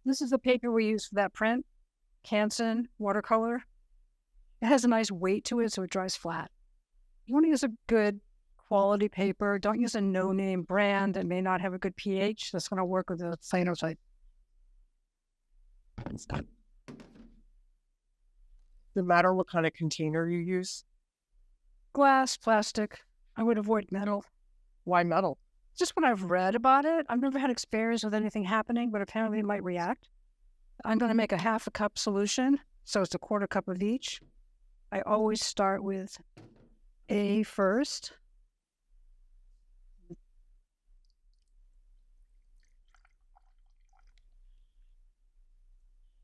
This is the paper we use for that print, Canson watercolor. It has a nice weight to it, so it dries flat. You want to use a good quality paper. Don't use a no-name brand that may not have a good pH. That's going to work with the Cyanotype. No matter what kind of container you use? Glass, plastic. I would avoid metal. Why metal? Just what I've read about it. I've never had experience with anything happening, but apparently it might react. I'm going to make a 1/2 cup solution, so it's a 1/4 cup of each. I always start with A first.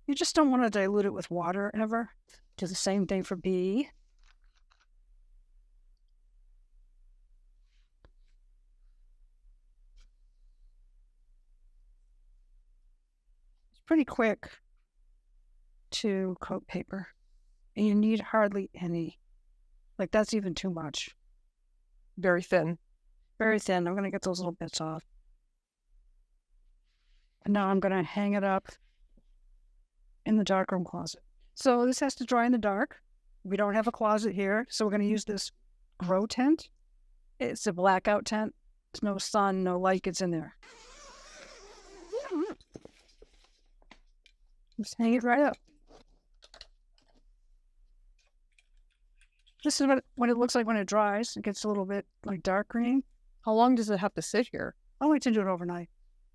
You just don't want to dilute it with water ever. Do the same thing for B. It's pretty quick to coat paper, and you need hardly any. Like, that's even too much. Very thin. Very thin. I'm going to get those little bits off. And now I'm going to hang it up in the darkroom closet. So this has to dry in the dark. We don't have a closet here, so we're going to use this grow tent. It's a blackout tent. There's no sun, no light gets in there. Just hang it right up. This is what it looks like when it dries. It gets a little bit like dark green. How long does it have to sit here? I like to do it overnight.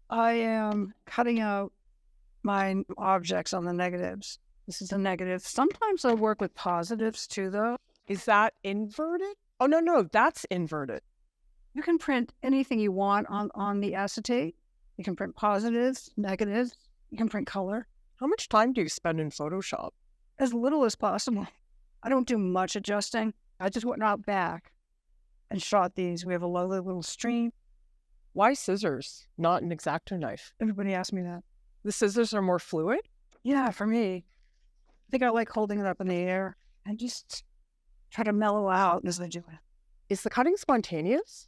I am cutting out my objects on the negatives. This is a negative. Sometimes I work with positives too, though. Is that inverted? Oh, no, that's inverted. You can print anything you want on the acetate. You can print positives, negatives. You can print color. How much time do you spend in Photoshop? As little as possible. I don't do much adjusting. I just went out back and shot these. We have a lovely little stream. Why scissors, not an X-Acto knife? Everybody asks me that. The scissors are more fluid? Yeah, for me. I think I like holding it up in the air and just try to mellow out as I do it. Is the cutting spontaneous?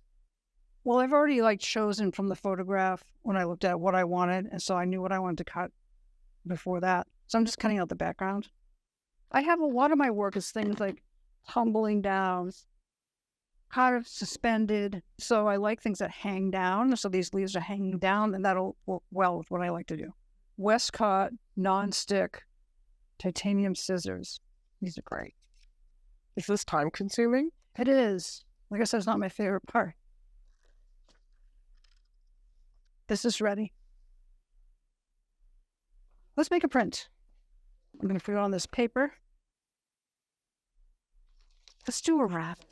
Well, I've already chosen from the photograph when I looked at what I wanted, and so I knew what I wanted to cut before that. So I'm just cutting out the background. I have a lot of my work is things like tumbling down, kind of suspended. So I like things that hang down. So these leaves are hanging down, and that'll work well with what I like to do. Westcott non-stick titanium scissors. These are great. Is this time consuming? It is. Like I said, it's not my favorite part. This is ready. Let's make a print. I'm going to put it on this paper. Let's do a rabbit.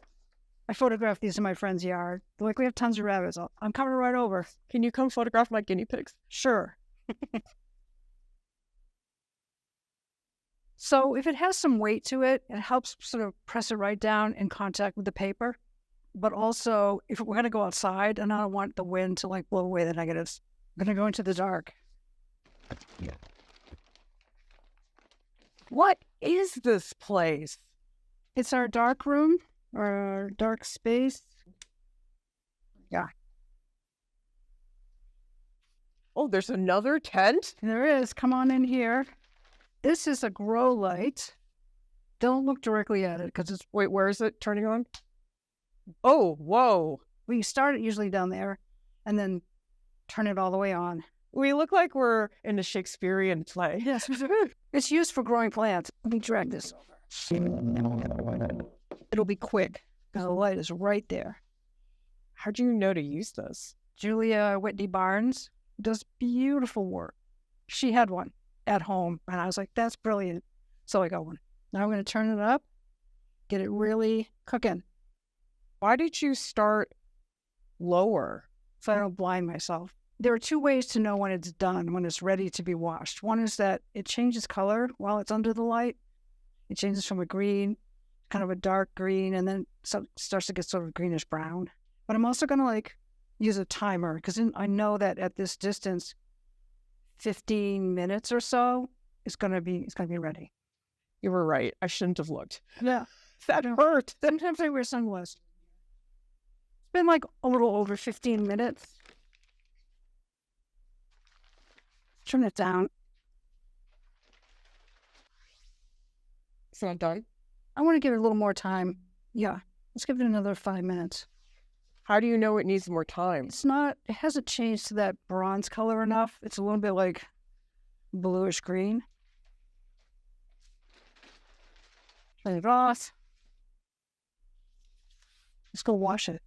I photographed these in my friend's yard. They're like, we have tons of rabbits. I'm coming right over. Can you come photograph my guinea pigs? Sure. So if it has some weight to it, it helps sort of press it right down in contact with the paper. But also, if we're going to go outside, and I don't want the wind to blow away the negatives, I'm going to go into the dark. Yeah. What is this place? It's our dark room, or our dark space. Yeah. Oh, there's another tent? There is. Come on in here. This is a grow light. Don't look directly at it because it's... Wait, where is it turning on? Oh, whoa. We start it usually down there and then turn it all the way on. We look like we're in a Shakespearean play. Yes. It's used for growing plants. Let me drag this over. It'll be quick because the light is right there. How do you know to use this? Julia Whitney Barnes does beautiful work. She had one at home, and I was like, that's brilliant. So I got one. Now I'm going to turn it up, get it really cooking. Why did you start lower? So I don't blind myself. There are 2 ways to know when it's done, when it's ready to be washed. One is that it changes color while it's under the light. It changes from a green, kind of a dark green, and then starts to get sort of greenish brown. But I'm also going to use a timer because I know that at this distance, 15 minutes or so, it's going to be ready. You were right. I shouldn't have looked. Yeah. That hurt. Sometimes I wear sunglasses. It's been a little over 15 minutes. Turn it down. It's not done. I want to give it a little more time. Yeah, let's give it another 5 minutes. How do you know it needs more time? It hasn't changed to that bronze color enough. It's a little bit like bluish green. Turn it off. Let's go wash it.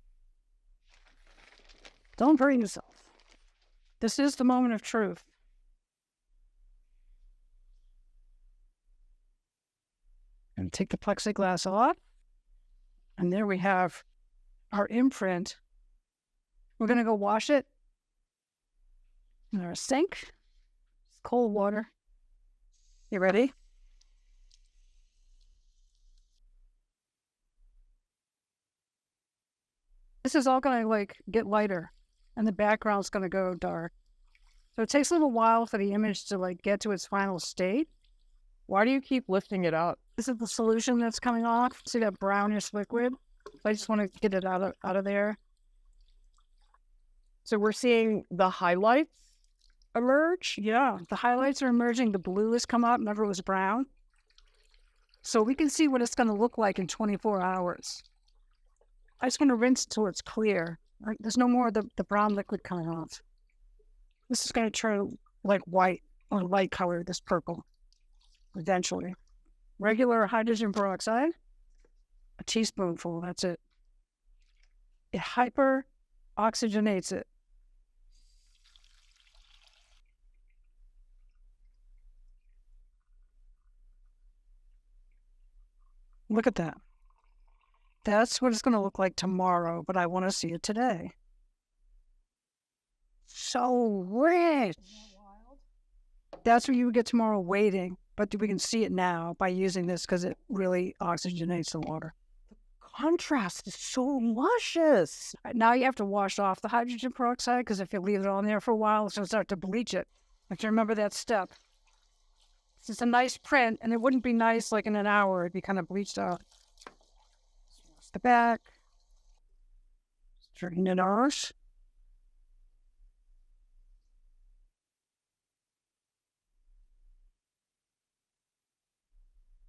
Don't hurt yourself. This is the moment of truth. And take the plexiglass off. And there we have our imprint. We're going to go wash it in our sink. It's cold water. You ready? This is all going to get lighter and the background's going to go dark. So it takes a little while for the image to get to its final state. Why do you keep lifting it up? This is the solution that's coming off. See that brownish liquid? I just want to get it out of there. So we're seeing the highlights emerge? Yeah, the highlights are emerging. The blue has come out. Remember, it was brown. So we can see what it's going to look like in 24 hours. I just want to rinse until it's clear. There's no more of the brown liquid coming off. This is going to turn like white or light color, this purple, eventually. Regular hydrogen peroxide, a teaspoonful, that's it. It hyper oxygenates it. Look at that. That's what it's going to look like tomorrow, but I want to see it today. So rich. That's what you would get tomorrow waiting, but we can see it now by using this because it really oxygenates the water. Contrast is so luscious. Now you have to wash off the hydrogen peroxide because if you leave it on there for a while, it's going to start to bleach it. You have to remember that step. It's a nice print, and it wouldn't be nice in an hour. It'd be kind of bleached out. Wash the back. Straighten it off.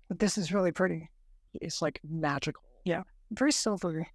But this is really pretty. It's like magical. Yeah, very silvery.